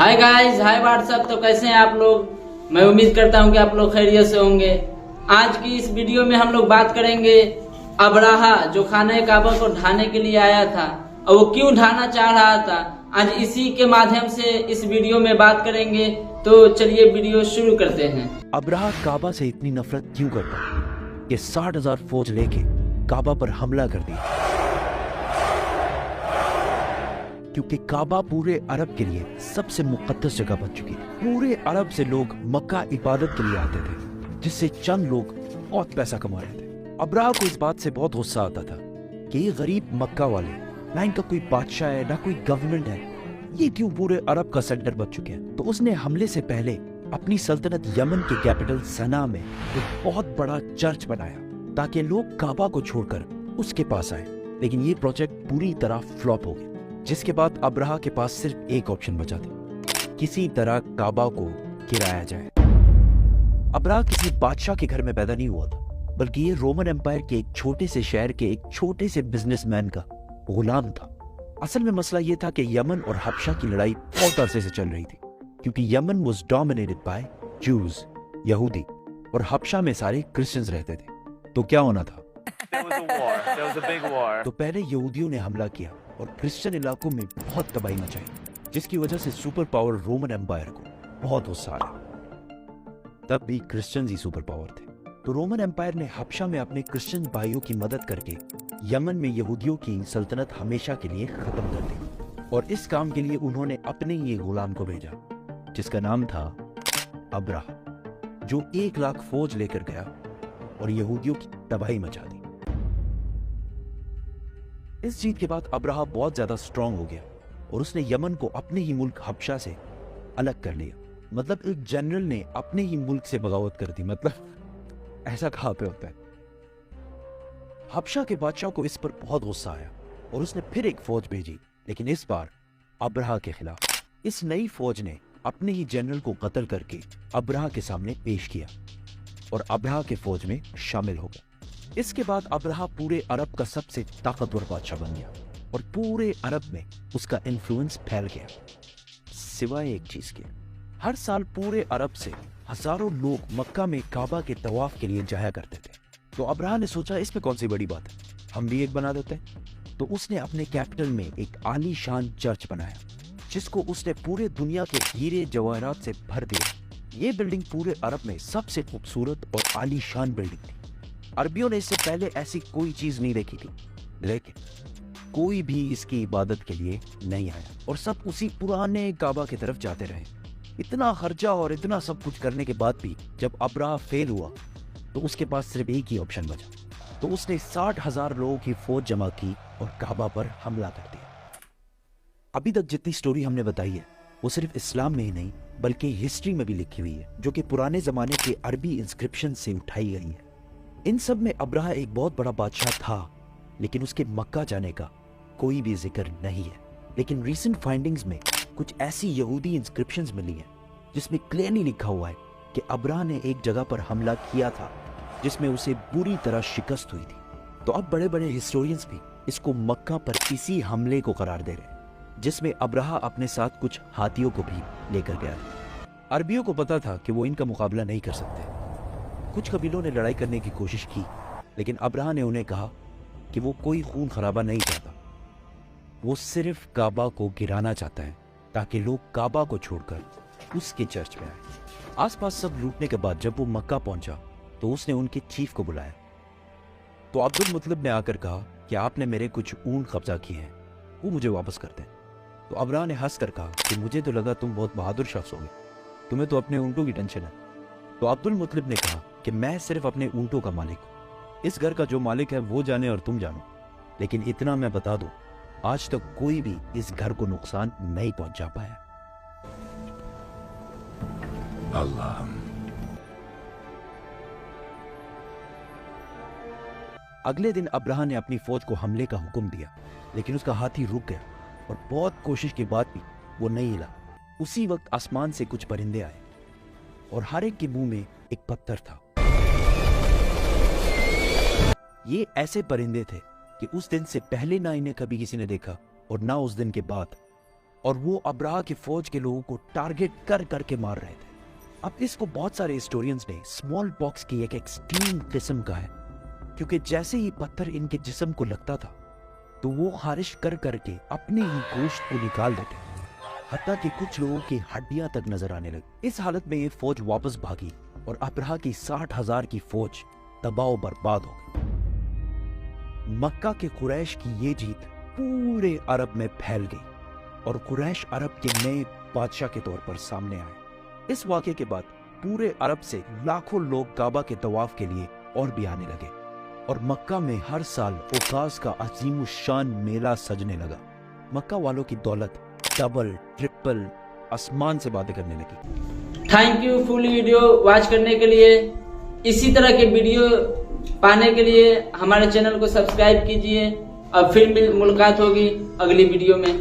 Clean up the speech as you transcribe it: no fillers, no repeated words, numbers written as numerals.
Hi guys, हाय WhatsApp. तो कैसे हैं आप लोग? मैं उम्मीद करता हूं कि आप लोग खैरियत से होंगे। आज की इस वीडियो में हम लोग बात करेंगे अब्राहा, जो खाने काबा को ढाने के लिए आया था और वो क्यों ढाना चाह रहा था। आज इसी के माध्यम से इस वीडियो में बात करेंगे। तो चलिए वीडियो शुरू करते हैं। अब्राहा काबा से इतनी नफरत क्यों करता कि 60,000 फौज लेके काबा पर हमला कर दिया? क्योंकि काबा पूरे अरब के लिए सबसे मुकद्दस जगह बन चुकी है। पूरे अरब से लोग मक्का इबादत के लिए आते थे, जिससे चंद लोग बहुत पैसा कमा रहे थे। अब्राहा को इस बात से बहुत गुस्सा आता था कि ये गरीब मक्का वाले, ना इनका कोई बादशाह है ना कोई गवर्नमेंट है, ये क्यों पूरे अरब का सेंटर बन चुके हैं। तो उसने हमले से पहले अपनी सल्तनत यमन के कैपिटल सना में एक बहुत बड़ा चर्च बनाया ताकि लोग काबा को छोड़कर उसके पास आए। लेकिन ये प्रोजेक्ट पूरी तरह फ्लॉप हो गया, जिसके बाद अब्राहा के पास सिर्फ एक ऑप्शन बचा था, किसी तरह काबा को गिराया जाए। अब्राहा किसी बादशाह के घर में पैदा नहीं हुआ था, बल्कि ये रोमन एम्पायर के एक छोटे से शहर के एक छोटे से बिजनेसमैन का गुलाम था। असल में मसला ये था कि यमन और हबशा की लड़ाई बहुत अरसे से चल रही थी, क्योंकि यमन वाज डोमिनेटेड बाय जूज, यहूदी, और हबशा में सारे क्रिश्चियंस रहते थे। तो क्या होना था? तो पहले यहूदियों ने हमला किया और क्रिश्चियन इलाकों में बहुत तबाही मचाई, जिसकी वजह से सुपर पावर रोमन एम्पायर को बहुत गुस्सा आया। तब भी क्रिश्चियंस ही सुपर पावर थे, तो रोमन एम्पायर ने हबशा में अपने क्रिश्चियन भाइयों की मदद करके यमन में यहूदियों की सल्तनत हमेशा के लिए खत्म कर दी। और इस काम के लिए उन्होंने अपने ही गुलाम को भेजा, जिसका नाम था अब्राहा, जो 1 लाख फौज लेकर गया और यहूदियों की तबाही मचा दी। इस जीत के बाद अब्राहा बहुत ज्यादा स्ट्रांग हो गया और उसने यमन को अपने ही मुल्क हबशा से अलग कर लिया। मतलब एक जनरल ने अपने ही मुल्क से बगावत कर दी। मतलब ऐसा कहां पे होता है? हबशा के बादशाह को इस पर बहुत गुस्सा आया और उसने फिर एक फौज भेजी, लेकिन इस बार अब्राहा के खिलाफ। इस नई फौज ने अपने ही जनरल को कत्ल करके अब्राहा के सामने पेश किया और अब्राहा के फौज में शामिल हो गया। इसके बाद अब्राहा पूरे अरब का सबसे ताकतवर बादशाह बन गया और पूरे अरब में उसका इन्फ्लुएंस फैल गया। सिवाय एक चीज के, हर साल पूरे अरब से हजारों लोग मक्का में काबा के तवाफ के लिए जाया करते थे। तो अब्राहा ने सोचा, इसमें कौन सी बड़ी बात है, हम भी एक बना देते हैं। तो उसने अपने कैपिटल में एक आलीशान चर्च बनाया, जिसको उसने पूरे दुनिया के हीरे जवाहरात से भर दिया। ये बिल्डिंग पूरे अरब में सबसे खूबसूरत और आलीशान बिल्डिंग थी। अरबियों ने इससे पहले ऐसी कोई चीज नहीं देखी थी, लेकिन कोई भी इसकी इबादत के लिए नहीं आया और सब उसी पुराने काबा की तरफ जाते रहे। इतना खर्चा और इतना सब कुछ करने के बाद भी जब अब्राहा फेल हुआ, तो उसके पास सिर्फ एक ही ऑप्शन बचा। तो उसने 60,000 लोगों की फौज जमा की और काबा पर हमला कर दिया। अभी तक जितनी स्टोरी हमने बताई है, वो सिर्फ इस्लाम में ही नहीं बल्कि हिस्ट्री में भी लिखी हुई है, जो कि पुराने जमाने के अरबी इंस्क्रिप्शन से उठाई गई है। इन सब में अब्राहा एक बहुत बड़ा बादशाह था, लेकिन उसके मक्का जाने का कोई भी जिक्र नहीं है। लेकिन रीसेंट फाइंडिंग्स में कुछ ऐसी यहूदी इंस्क्रिप्शंस मिली हैं, जिसमें क्लियरली लिखा हुआ है कि अब्राहा ने एक जगह पर हमला किया था, जिसमें उसे बुरी तरह शिकस्त हुई थी। तो अब बड़े बड़े हिस्टोरियंस भी इसको मक्का पर इसी हमले को करार दे रहे हैं, जिसमें अब्राहा अपने साथ कुछ हाथियों को भी लेकर गया था। अरबियों को पता था कि वो इनका मुकाबला नहीं कर सकते। कुछ कबीलों ने लड़ाई करने की कोशिश की, लेकिन अब्राहा ने उन्हें कहा कि वो कोई खून खराबा नहीं चाहता, वो सिर्फ काबा को गिराना चाहता है ताकि लोग काबा को छोड़कर उसके चर्च में आए। आसपास सब लूटने के बाद जब वो मक्का पहुंचा, तो उसने उनके चीफ को बुलाया। तो अब्दुल मुतलिब ने आकर कहा कि आपने मेरे कुछ ऊंट कब्जा किए हैं, वो मुझे वापस कर दें। तो अब्राहा ने हंस कर कहा कि मुझे तो लगा तुम बहुत बहादुर शख्स होगे, तुम्हें तो अपने ऊंटों की टेंशन है। तो अब्दुल मुतलिब ने कहा कि मैं सिर्फ अपने ऊंटों का मालिक हूं, इस घर का जो मालिक है वो जाने और तुम जानो, लेकिन इतना मैं बता दूं, आज तक कोई भी इस घर को नुकसान नहीं पहुंचा पाया। अल्लाह। अगले दिन अब्राहा ने अपनी फौज को हमले का हुक्म दिया, लेकिन उसका हाथी रुक गया और बहुत कोशिश के बाद भी वो नहीं हिला। उसी वक्त आसमान से कुछ परिंदे आए और हर एक के मुंह में एक पत्थर था। ये ऐसे परिंदे थे कि उस दिन से पहले ना इन्हें कभी किसी ने देखा और ना उस दिन के बाद। और वो अब्राहा की फौज के लोगों को टारगेट कर करके मार रहे थे। अब इसको बहुत सारे हिस्टोरियंस ने स्मॉल पॉक्स की एक एक्सट्रीम किस्म का है, क्योंकि जैसे ही पत्थर इनके जिस्म को लगता था तो वो खारिश कर करके अपने ही गोश्त को निकाल देते, हत्ता कि कुछ लोगों की हड्डियां तक नजर आने लगी। इस हालत में ये फौज वापस भागी और अब्राहा की 60,000 की फौज तबाह बर्बाद हो गई। मक्का के कुरैश की ये जीत पूरे अरब में फैल गई और कुरैश अरब के नए बादशाह के तौर पर सामने आए। इस वाक़े के बाद पूरे अरब से लाखों लोग काबा के तवाफ के लिए और भी आने लगे और मक्का में हर साल ओकास का अजीम शान मेला सजने लगा। मक्का वालों की दौलत डबल ट्रिपल आसमान से बातें करने लगी। Thank you full video watch करने के लिए। इसी तरह के वीडियो पाने के लिए हमारे चैनल को सब्सक्राइब कीजिए और फिर मुलाकात होगी अगली वीडियो में।